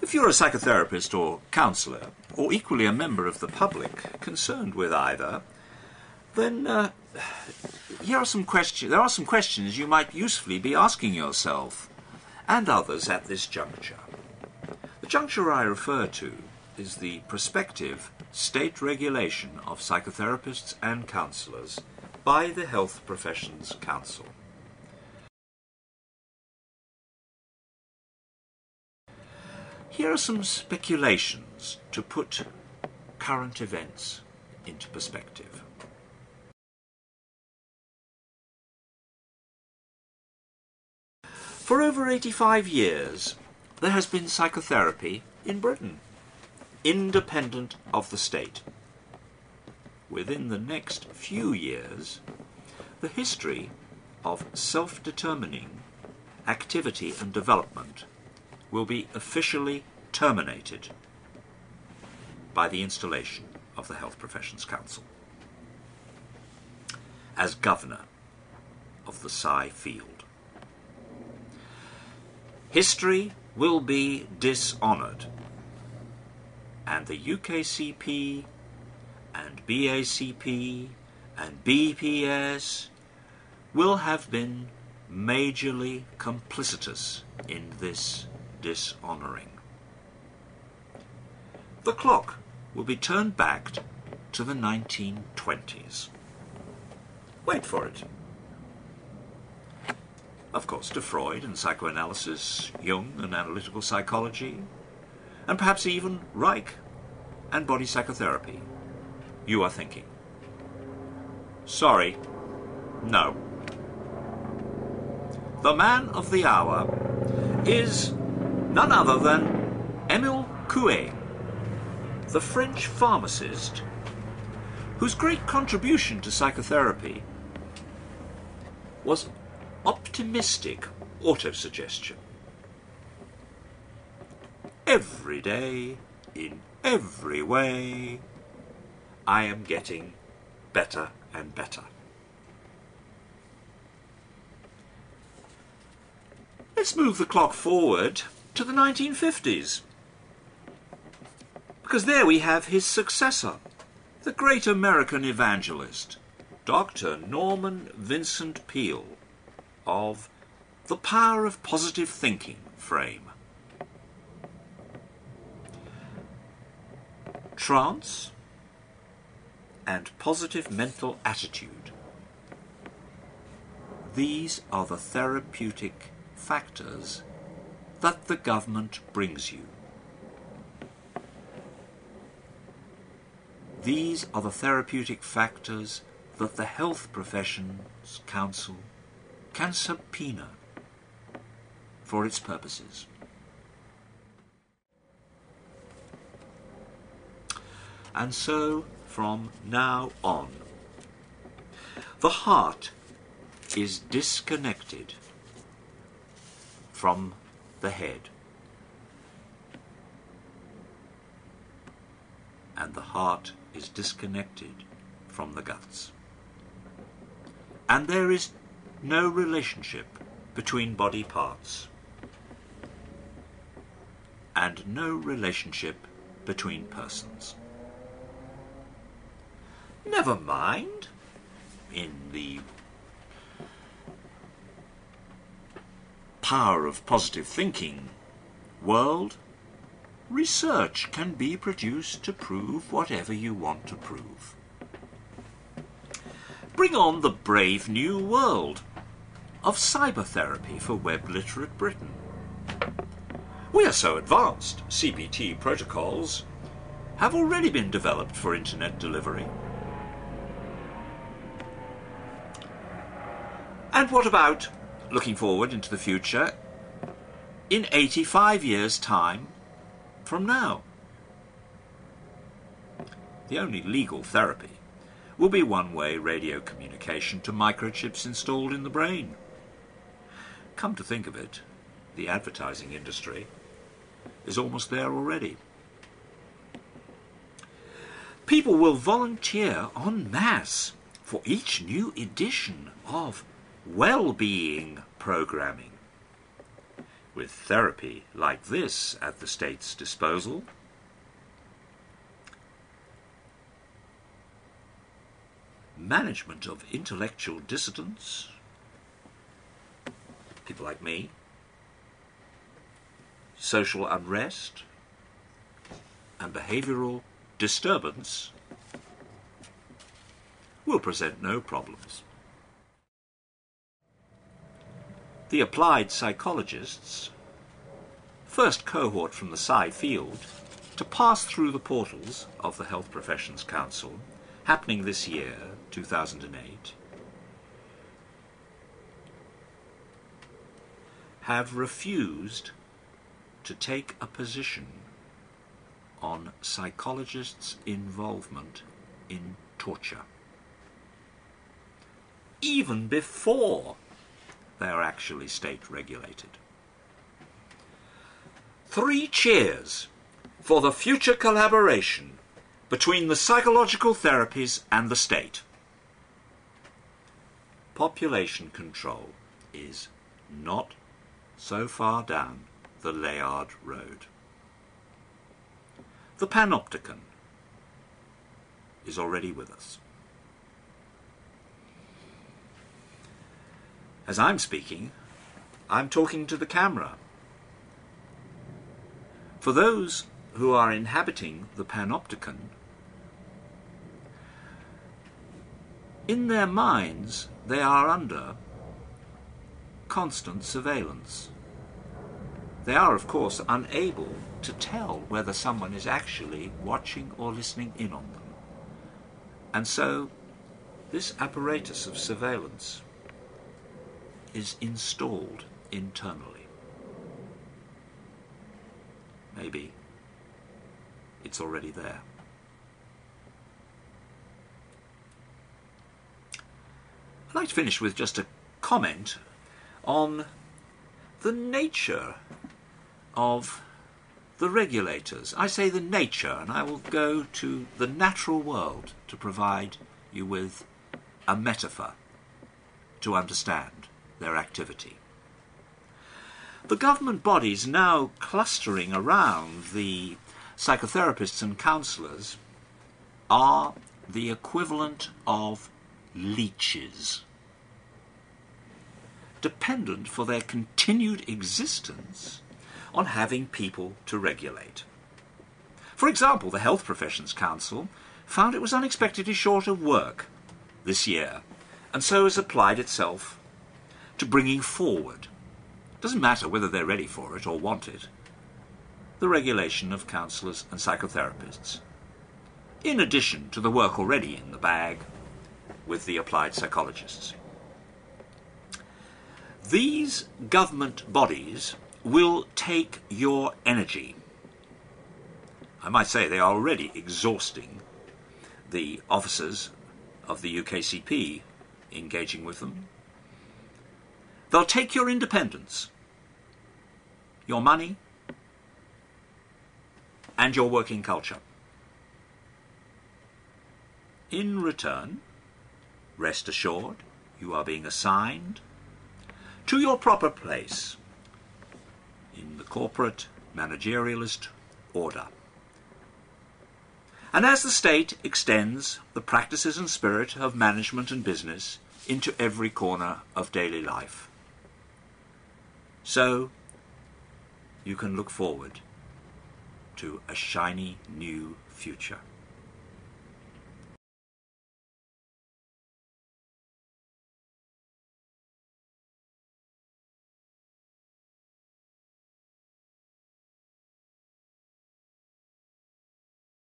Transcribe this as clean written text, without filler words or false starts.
If you're a psychotherapist or counsellor, or equally a member of the public concerned with either, then there are some questions you might usefully be asking yourself and others at this juncture. The juncture I refer to is the prospective state regulation of psychotherapists and counsellors by the Health Professions Council. Here are some speculations to put current events into perspective. For over 85 years, there has been psychotherapy in Britain, independent of the state. Within the next few years, the history of self-determining activity and development will be officially terminated by the installation of the Health Professions Council as governor of the Psy field. History will be dishonoured, and the UKCP and BACP and BPS will have been majorly complicitous in this dishonouring. The clock will be turned back to the 1920s. Wait for it. Of course, to Freud and psychoanalysis, Jung and analytical psychology, and perhaps even Reich and body psychotherapy. You are thinking, sorry, no. The man of the hour is none other than Émile Coué, the French pharmacist whose great contribution to psychotherapy was optimistic autosuggestion. Every day, in every way, I am getting better and better. Let's move the clock forward to the 1950s, because there we have his successor, the great American evangelist, Dr. Norman Vincent Peale, of the Power of Positive Thinking frame. Trance and positive mental attitude. These are the therapeutic factors that the government brings you. These are the therapeutic factors that the Health Professions Council can subpoena for its purposes. And so, from now on, the heart is disconnected from the head, and the heart is disconnected from the guts. And there is no relationship between body parts, and no relationship between persons. Never mind, in the power of positive thinking world, research can be produced to prove whatever you want to prove. Bring on the brave new world of cybertherapy for web-literate Britain. We are so advanced, CBT protocols have already been developed for internet delivery. And what about, looking forward into the future, in 85 years' time from now? The only legal therapy will be one-way radio communication to microchips installed in the brain. Come to think of it, the advertising industry is almost there already. People will volunteer en masse for each new edition of well-being programming. with therapy like this at the state's disposal, management of intellectual dissidents, people like me, social unrest, and behavioral disturbance will present no problems. The applied psychologists, first cohort from the Psi field, to pass through the portals of the Health Professions Council, happening this year, 2008, have refused to take a position on psychologists' involvement in torture, even before they are actually state-regulated. 3 cheers for the future collaboration between the psychological therapies and the state. Population control is not so far down the Layard Road. The panopticon is already with us. As I'm speaking, I'm talking to the camera. For those who are inhabiting the panopticon, in their minds they are under constant surveillance. They are, of course, unable to tell whether someone is actually watching or listening in on them. And so this apparatus of surveillance is installed internally. Maybe it's already there. I'd like to finish with just a comment on the nature of the regulators. I say the nature, and I will go to the natural world to provide you with a metaphor to understand their activity. The government bodies now clustering around the psychotherapists and counsellors are the equivalent of leeches, dependent for their continued existence on having people to regulate. For example, the Health Professions Council found it was unexpectedly short of work this year, and so has applied itself to bringing forward, doesn't matter whether they're ready for it or want it, the regulation of counsellors and psychotherapists, in addition to the work already in the bag with the applied psychologists. These government bodies will take your energy. I might say they are already exhausting the officers of the UKCP engaging with them. They'll take your independence, your money, and your working culture. In return, rest assured, you are being assigned to your proper place in the corporate managerialist order. And as the state extends the practices and spirit of management and business into every corner of daily life, so you can look forward to a shiny new future.